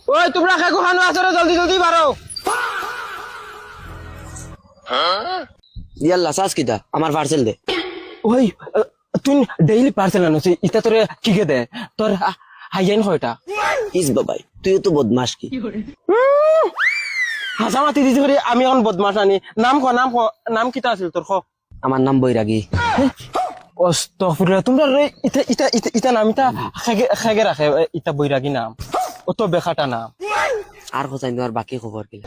ওই তোমরা খাকো খানো আসরে জলদি জলদি বাড়ো। ইয়াল্লা সাস কিতা আমার পার্সেল দে। ওই তুই ডেইলি পার্সেল আনছি ইটা তোরে কি কে দে তোর হাইয়াইন হয়টা ইস বাবাই তুইও তো বদমাস কি। হাসামাতি দিছি করে আমি এখন বদমাশ আনি নাম ক নাম কিতা আছিল তোর খ। আমার নাম বৈরাগী। অস্তগফিরুল্লাহ তোমরা রে ইটা ইটা ইটা ইটা নাম ইটা খাগে রাখে ইটা বৈরাগী নাম অত বেখাটা নাম। আর হোসাইন তোমার বাকি খবর কি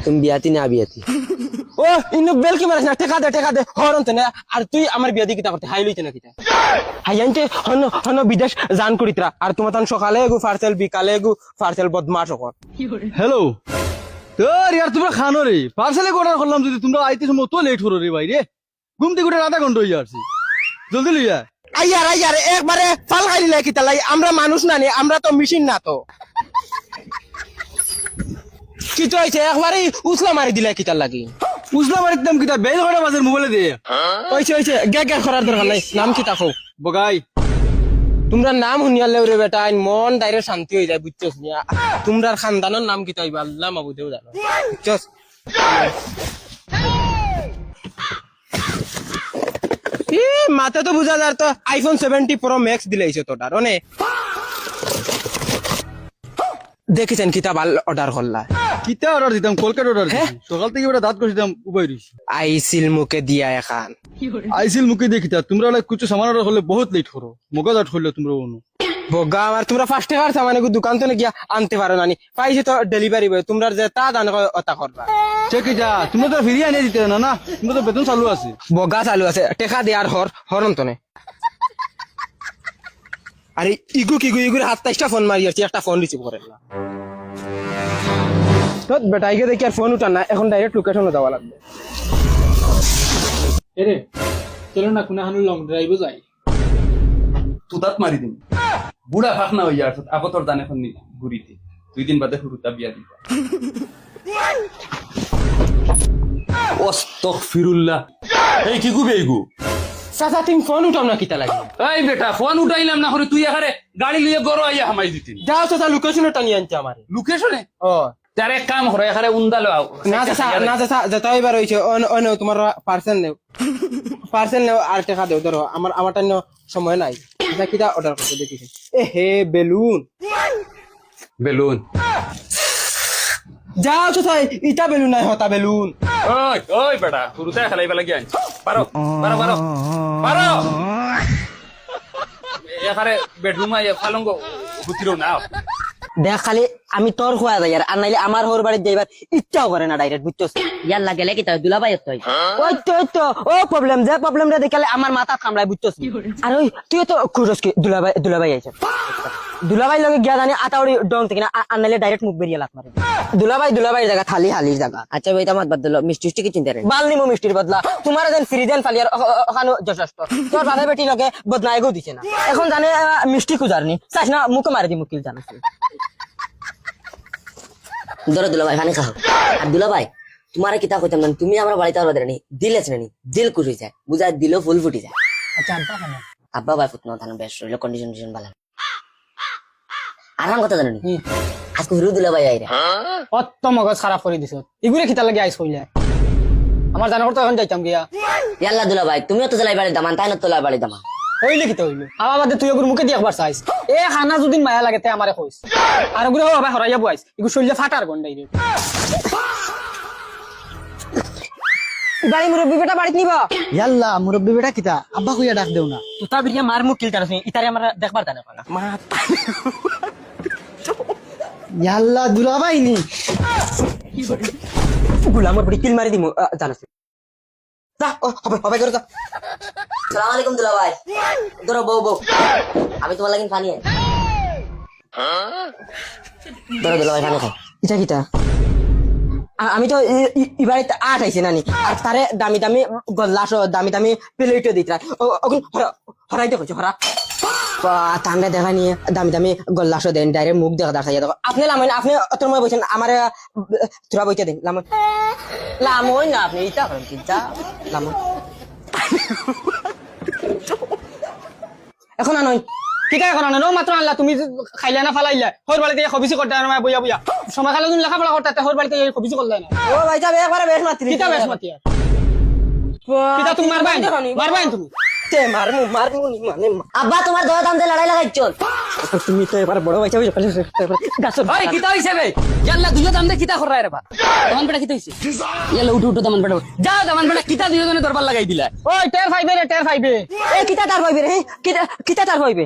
তুমি বিয়াতি না বিয়াতি? ও ইনো বেল কি মারিস না টেকা দে হরন তেনে আর তুই আমার বিয়া দি কিতা করতে হাই লইতে না কিতা হাইয়ানতে হন হন বিদেশ জান করিতরা আর তোমার তখন সকালে গু পার্সেল বিকালে গু পার্সেল বদমাশ কর। হ্যালো তোর ইয়ার তোমরা খানো রে পার্সেলে অর্ডার করলাম যদি তোমরা আইতে সময় তো লেট হলো রে ভাই রে ঘুম থেকে উঠে আধা ঘন্টা হয়ে যাচ্ছে জলদি লইয়া আইয়ার একবারে ফাল খাই দিলে কিতা লাই আমরা মানুষ না নি আমরা তো মেশিন না তো কি তো হইছে একবারে উসলা মারি দিলে কিতা লাগি বুঝলাম আর একদম কিতা বেল করা বাজার মোবাইলে দিয়ে হইছে গে করার দরকার নাই নাম কিতা কও বগাই তোমরা নাম শুনিয়ালে রে বেটা আইন মন ডাইরেক্ট শান্তি হয়ে যায় বুঝছস নিয়া তোমরার খানদানের নাম কিতা হইবা আল্লাহ মাবুদেও জানো বুঝছস। মাথা তো বুঝা যার তো আইফোন 70 প্রো ম্যাক্স দিলাইছে তোটার অনে দেখেছেন কিতা ভাল অর্ডার করলা কিতা অর্ডার দিতাম কলকাতা অর্ডার দিছি সকাল থেকে বেটা দাঁত কষিতাম উবাই রইছি আইসিল মুখে দিয়া এখান আইসিল মুখে দিয়ে কিতা তোমরা কিছু সামান অর্ডার করলে বহুত লেট করো মগজ আট করলে তোমরা অনু বগা আমার তোমরা ফার্স্টে কার সামানে দোকান তো গিয়া আনতে পারো নানি পাইছে তো ডেলিভারি বয় তোমরা যে তা দান অতা করবা ঠিক কিতা তোমরা তো ফিরিয়ে আনিয়ে দিতে না না তোমরা তো বেতন চালু আছে বগা চালু আছে টেকা দেয়ার হরন তনে আরে ইগুর হাত তাইটা ফোন মারি আসছি একটা ফোন রিসিভ করেন না তো বেটাইকে দেখি আর ফোন উঠান না এখন ডাইরেক্ট লোকেশনে যাওয়া লাগবে। এরে চলো না কোনা হানু লং ড্রাইভে যাই তুদাত মারি দিন বুড়া ফাঁক না হইয়া আপতর দান এখন ঘুরিতে 2 দিন বাদে হুরুতা বিয়া দিবা আস্তাগফিরুল্লাহ এই কি গুবে এইগু চাচা তুমি ফোন উঠাও না কিতা লাগে এই বেটা ফোন উঠাইলাম না করে তুই এখানে গাড়ি লইয়া গরো আইয়া হামাই দিতিন যাও চাচা লোকেশনে টানি আনতে আমারে লোকেশনে ও তার এক কাম করে এখানে উন্দালো না চাচা যেটা এবার হইছে অন তোমার পার্সেল নেও আর টাকা দেও ধরো আমার টাইম সময় নাই এটা কিটা অর্ডার করতে দেখিস এ হে বেলুন যাও চাচা ইটা বেলুন নাই হতা বেলুন ওই ওই বেটা হুরুতা খেলাইবা লাগি আইন পারো এখানে বেডরুম আইয়া ফালঙ্গ হুতিরো না দেখ খালি আমি তোর খোয়া যাই আর নাইলে আমার হোর বাড়ি যাইবার ইচ্ছাও করে না ডাইরেক্ট বুঝছস। ইয়াল্লা গেলে কি তাই দুলাভাই তো ওই তো ও প্রবলেম যে প্রবলেমটা দেখালে আমার মাথা কামড়ায় বুঝছস। আর ওই তুই তো খুঁজস কি দুলাভাই আইছে দুলাভাই লগে গিয়া জানি আতাউড়ি ডং থেকে না আর নাইলে ডাইরেক্ট মুখ বেরিয়ে লাত মারে দুলাভাই জায়গা থালি হালির জায়গা। আচ্ছা ভাই তোমার বদল মিষ্টি কি চিন্তা রে বালনি মো মিষ্টির বদলা তোমার যেন ফ্রিজেন ফালিয়ার ওখানে যথেষ্ট তোর বাবা বেটি লগে বদনায় গো দিছে না এখন জানে মিষ্টি খুঁজারনি চাস না মুখে মারি দি মুকিল জানাস ধরো দুলাভাই পানি খাও আর দুলাভাই তোমার কিতা কইতাম না তুমি আমার বাড়িতে আলো দেনি দিল আছে নানি দিল কুড়ি যায় বুঝায় দিল ফুল ফুটি যায়। আচ্ছা আব্বা কেন আব্বা ভাই ফুটনো থানা বেশ রইল কন্ডিশন ভালো আরাম কথা জানি আজকে হুরু দুলাভাই আইরা অত মগজ খারাপ করে দিছ এগুলো খিতা লাগে আইস কইলা আমার জানার তো এখন যাইতাম গিয়া ইয়াল্লা দুলাভাই তুমিও তো লাই বাড়ি দামান তাই না তো লাই বাড়ি দামান হইলে কি হইলো আমার বাদে তুই ওগুর মুখে দিয়ে একবার চাইস এ খানা যদি মায়া লাগে তাই আমারে কইস আর ওগুলো বাবা হরাইয়া বুয়াইস এগুলো শরীরে ফাটার গন্ডাই রে বাড়ি মুরব্বি বেটা বাড়িতে নিবা ইয়াল্লা মুরব্বী বেটা কিতা আব্বা কইয়া ডাক দেও না তুতা বিরিয়া মার মুখ কিলতার আছে ইতারে আমরা দেখবার জানা পালা মা ইয়াল্লা দুলাভাই নি গুলামর বড়ি কিল মারি দিমু জানাস যা হবে করে যা। সালাম আলাইকুম দুলাভাই ধরো বউ আমি তোমার লাগিন পানি ধরো দুলাভাই পানি খাও ইটা কিটা আমি তো এবারে আট আইছি নানি আর তারে দামি গল্লাস দামি প্লেটও দিতরা ওগুন হরাইতে কইছো হরা তান্ডা দেখা নিয়ে দামি গল্লাস দেন ডাইরেক্ট মুখ দেখা দেখাইয়া দেখো আপনি লামন আপনি অত সময় বলছেন আমার তোরা বইতে দিন লামন না আপনি ইটা করেন কি যা লামন এখন আনই কিতা এখন আনো মাত্র আনলা তুমি খাইলা না ফালাইলা হর বাড়িতে খবিসি করতে না বইয়া বইয়া সময় খালে তুমি লেখাপড়া করতে হর বাড়িতে খবিসি করলে না ও ভাই সাহেব একবারে বেশ মাতি কিতা বেশ মাতিয়া কিতা তুমি মারবাই মারবাই তুমি তে মারমু মানে আব্বা তোমার দয়া দাম দিয়ে লড়াই লাগাইছ তুমি তো এবার বড় ভাই সাহেব গাছর ওই কিতা হইছে বে ইয়াল্লা দুইও দাম দে কিতা কর রে বা দামান বেটা কিতা হইছে ইয়াল্লা উঠু উঠু দামান বেটা যা দামান বেটা কিতা দুইজনে দরবার লাগাই দিলা ওই টের ফাইবে রে টের ফাইবে এ কিতা তার হইবে রে কিতা তার হইবে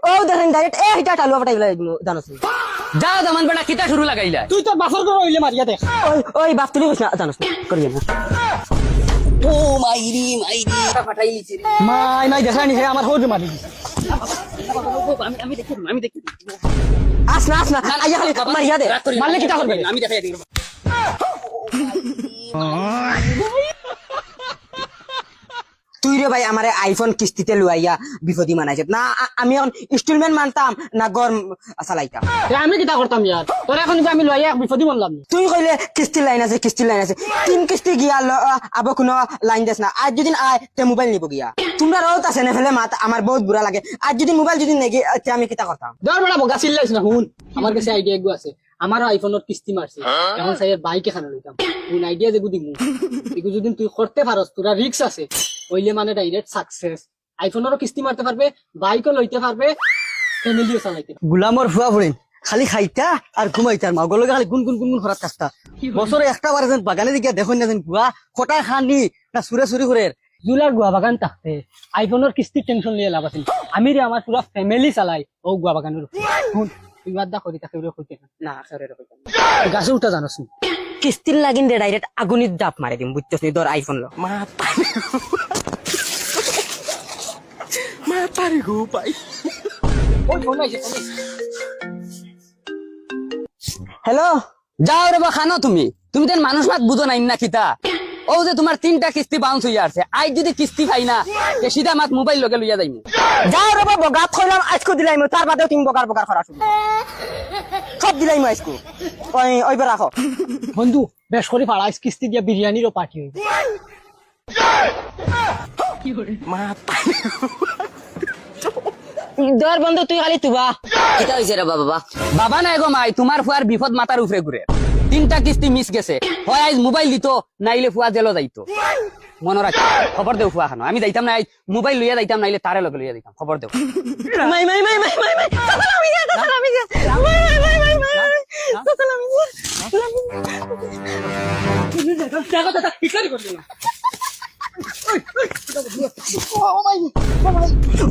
ও দেখেন ডাইরেক্ট এ হিটা টালুয়া পাঠাইলা জানোস যা দামান বেটা কিতা শুরু লাগাইলা তুই তো বাফর করে হইলে মারিয়া দেখ ওই বাপ তুলি কইছ না জানোস করিয়া না ও মাইরি ফাটাইলিছে রে মাই দেখানি হে আমার হর মারি দিছে আমি দেখি আস না আইয়া খালি মারিয়া দে মারলে কিতা করবে আমি দেখাই দিই তুই রে ভাই আমারে আইফোন কিস্তিতে লুয়াইয়া বিপদি মানাইছে না আমি এখন ইনস্টলমেন্ট মানতাম না গর চালাইতাম আমি কিতা করতাম ইয়ার তোর এখন যদি আমি লইয়া বিপদি বললাম তুই কইলে কিস্তির লাইন আছে 3 কিস্তি গিয়া আবার কোনো লাইন দেস না আজ যদি আয় তে মোবাইল নিব গিয়া তোমরা রোত আছে না ফেলে মাত আমার বহুত বুড়া লাগে আজ যদি মোবাইল যদি নেগে আমি কিতা করতাম দর বড় বগা চিল্লাইছ না হুন আমার কাছে আইডিয়া একগু আছে আমারও আইফোনের কিস্তি মারছে এখন সাই বাইকে খানা লইতাম হুন আইডিয়া যেগু দিমু এগু যদি তুই করতে পারস তোরা রিস্ক আছে হইলে মানে ডাইরেক্ট সাকসেস আইফোনেরও কিস্তি মারতে পারবে বাইকও লইতে পারবে ফ্যামিলিও চালাইতে গুলামর ফুয়া পড়েন খালি খাইতা আর ঘুমাইতা আর মাগলকে খালি গুন গুন গুন গুন খরাত কাস্তা বছরে একটা বার যেন বাগানে দিকে দেখুন না যেন বুয়া কটা খানি না সুরে সুরি করে জুলার গুয়া বাগান থাকতে আইফোনের কিস্তির টেনশন লিয়ে লাভ আছে আমি রে আমার পুরা ফ্যামিলি চালাই ও গুয়া বাগানের হুন তুই বাদ দা করি তাকে কইতে না সরে রে গাছে উঠা জানোস কিস্তির লাগিন রে ডাইরেক্ট আগুনিত জাপ মারি দিম বুঝছস নি ধর আইফোন লো হ্যালো যাও রে বা খানো তুমি তেন মানুষ মাত বুঝো নাই না কিতা ও যে তোমার 3টা কিস্তি বাউন্স হইয়া আছে আজ যদি কিস্তি পাই না তে সিধা মাত মোবাইল লগে লইয়া যাইমু যাও রে বাবা গাত খইলাম আজকে দিলাইম তার বাদেও তুমি বকার করা শুরু সব দিলাইম আজকে ওই বে রাখো বন্ধু বেশ করে পাড়াইস কিস্তি দিয়া বিরিয়ানিরও পার্টি হইবে ধর বন্ধু তুই খালি তুবা কিতা হইছে রে বাবা বাবা নাই গো মাই তোমার ফুয়ার বিপদ মাথার উপরে ঘুরে 3টা কিস্তি মিস গেছে হয় আজ মোবাইল দিত নাইলে ফুয়া জেলো যাইতো মনে রাখ খবর দেও ফুয়া খানো আমি যাইতাম না মোবাইল লইয়া যাইতাম নাইলে তারে লগে লইয়া যাইতাম খবর দেও মাই সালামি দিয়া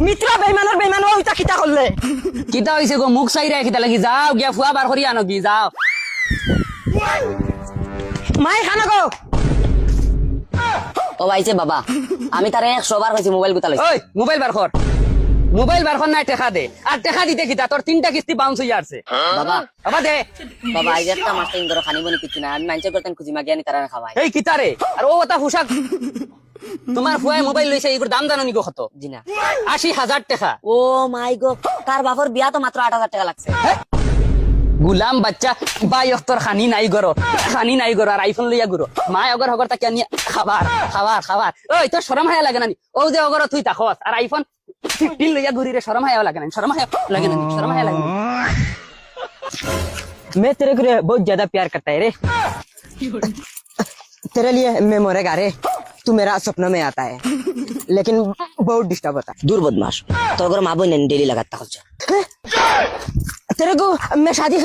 মিত্র বেইমান ওইটা কিতা করলে কিতা হইছে গো মুখ চাইরা কিতা লাগি যাও গিয়া ফুয়া বার করি আনো কি যাও মাই খানা গো ও ভাইছে বাবা আমি তারে 100 বার কইছি মোবাইল গুতা লইছি ওই মোবাইল বার কর নাই টেকা দে আর টেকা দিতে কিতা তোর 3টা কিস্তি বাউন্স হইয়া আছে বাবা বাবা দে বাবা আজ একটা মাস টাইম ধরে খানি বনি কিছু না আমি মাইন্ড করতেন খুঁজি মাগিয়ানি তারা খাওয়াই এই কিতা রে আর ও ওটা পোশাক তোমার ফুয়ায় মোবাইল লইছে এগুর দাম জানো নি গো কত জি না 80,000 টাকা ও মাই গো তার বাপর বিয়া তো মাত্র 8,000 টাকা লাগছে গুলাম বাচ্চা বাই অক্তর খানি নাই গরো আর আইফোন লইয়া গুরো মা অগর হগর তাকে আনি খাবার ওই তোর শরম হায়া লাগে নানি ও যে অগর তুই তাকস আর আইফোন 15 লইয়া ঘুরি রে শরম হায়া লাগে না শরম হায়া লাগে मैं तेरे को बहुत ज्यादा प्यार करता है रे तेरे लिए मैं मरेगा रे तू मेरा सपनों में आता है लेकिन बहुत डिस्टर्ब होता है দূর বদমাশ তোর ঘর মা বই নেন ডেলি লাগাতা হচ্ছে तेरे को मैं शादी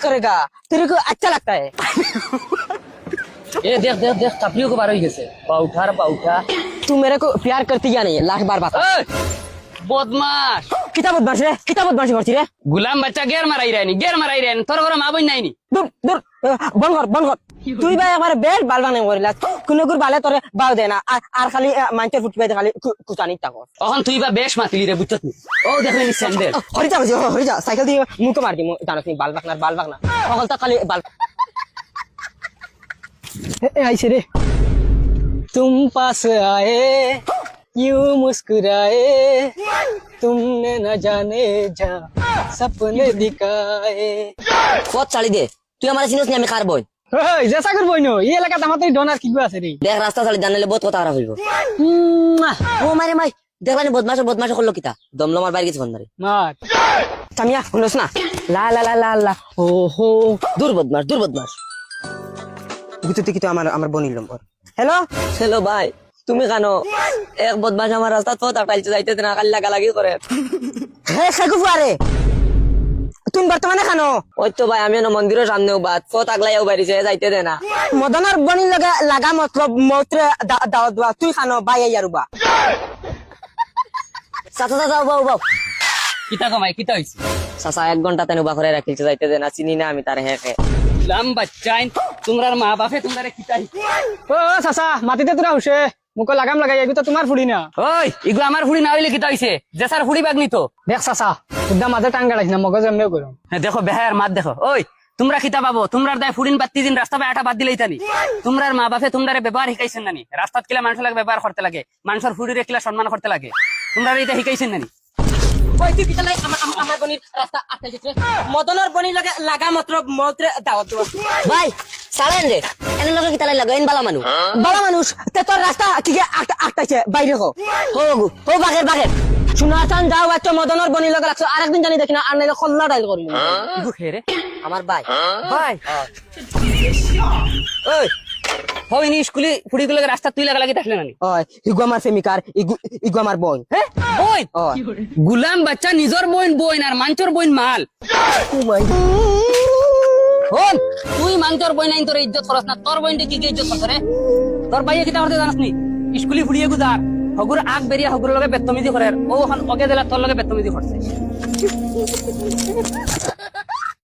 करेगा तेरे को अच्छा लगता है এ দেখ চাপড়িও কো বার হই গেছে পাউঠা तू मेरे को प्यार करती या नहीं लाख बार बता ওই বদমাশ कितना बदमाशी करती रे গুলাম বাচ্চা গের মারাই রানি তোর ঘরে মা বই নাইনি दूर बंद कर তুই ভাই আমার বেড বালবা নাই করিলা কোন গুর বালে তোরে বাও দে না আর খালি মাইন্ডের ফুটবে খালি কুচানি তাকো তখন তুই বা বেশ মাতিলি রে বুঝছত নি ও দেখলি স্যান্ডেল হরি যা সাইকেল দিয়ে মুখে মার দি জানো তুমি বাল বাকনা সকলটা খালি বাল ए आइसे रे तुम पास आए यूं मुस्कुराए तुमने न जाने जा सपने दिखाए পথ চালি দে তুই আমার চিনিস নি আমি কার বই ওই জেসা করব ইনো এই এলাকাতে আমাদের ডোনার কি আছে রে দেখ রাস্তা চালি জানালে বহুত কথা খারাপ হইব ও মারে মাই দেখলানি বদমাশ বদমাশ করলো কিতা দমলো মার বাইরে গেছে ফোন মারে মার তামিয়া শুনছ না লা লা লা লা লা ও হো দূর বদমাশ গুতুতে কিন্তু আমার বনির নম্বর হ্যালো হ্যালো ভাই তুমি কেন এক বদমাশ আমার রাস্তা তো টাইলতে যাইতে না কাল লাগালাগি করে হে খাগু ফুয়ারে তুমি বর্তমানে খানো ওই তো ভাই আমি মন্দিরের সামনেও বাদ তো আগলাইও বাড়িছে যাইতে দে না মদনের বনির লগে লাগা মতলব মৌত্রে দাওয়াত দেওয়া তুই খানো বাই আইয়ারুবা চাচা চাচা বাউ বাউ কিতা কমাই কিতা হইছে চাচা 1 ঘন্টা তেন উবা করে রাখিলতে যাইতে দে না চিনি না আমি তার হেকে গুলাম বাচ্চাইন তোমরার মা বাপে তোমরা কিতা ও চাচা মাটিতে তোরা হুসে মোক লাগাম লাগাই এগু তো তোমার ফুড়ি না ওই ইগু আমার ফুড়ি না হইলে কিতা হইছে জেসার ফুড়ি বাগনি তো দেখ চাচা উদ্দা মাঝে টাঙ্গা লাগছে না মগজ এমনিও করো হ্যাঁ, দেখো বেহায়ার মাত দেখো ওই তোমরা কিতা পাবো তোমরার দায় ফুড়িন বাত্তি দিন রাস্তা আটা বাদ দিলেই তানি তোমরার মা বাপে তোমরারে ব্যবহার শিখাইছেন নানি রাস্তাত কিলা মানুষ লাগে ব্যবহার করতে লাগে মানুষের ফুড়িরে কিলা সম্মান করতে লাগে তোমরা এটা শিখাইছেন নানি ওই তুই কিতা আমার বনির রাস্তা আটকাইছে মদনের বনির লগে লাগা মতলব মৌত্রে দাওয়াত দেওয়া ভাই সালেন রে এনে লগে কিতা লাগা এন বালা মানু বড় মানুষ তে তোর রাস্তা কি আটকাইছে বাইরে হো হো বাগের শুনাতান যাও একটা মদনের বনির লগে রাখছো আরেকদিন জানি দেখি না আর নাইলে খল্লা ডাইল করবি ইগু খেরে আমার ভাই ভাই ওই হইনি স্কুলে ফুড়ি গুলো রাস্তা তুই লাগা লাগি দেখলে নানি ওই ইগু আমার প্রেমিকার ইগু আমার বোন হ্যাঁ বইন ওই গুলাম বাচ্চা নিজর বইন আর মাঞ্চর বইন মাল হন তুই মাঞ্চর বইন আইন তোর ইজ্জত করস না তোর বইনটা কি ইজ্জত করছ রে তোর ভাইয়া কিতা করতে জানাস নি স্কুলে ফুড়িয়ে গুজার হগুর আগ বেরিয়া হগুর লগে বেতমিজি করে ও ওকে দিলা তোর লগে বেতমিজি করছে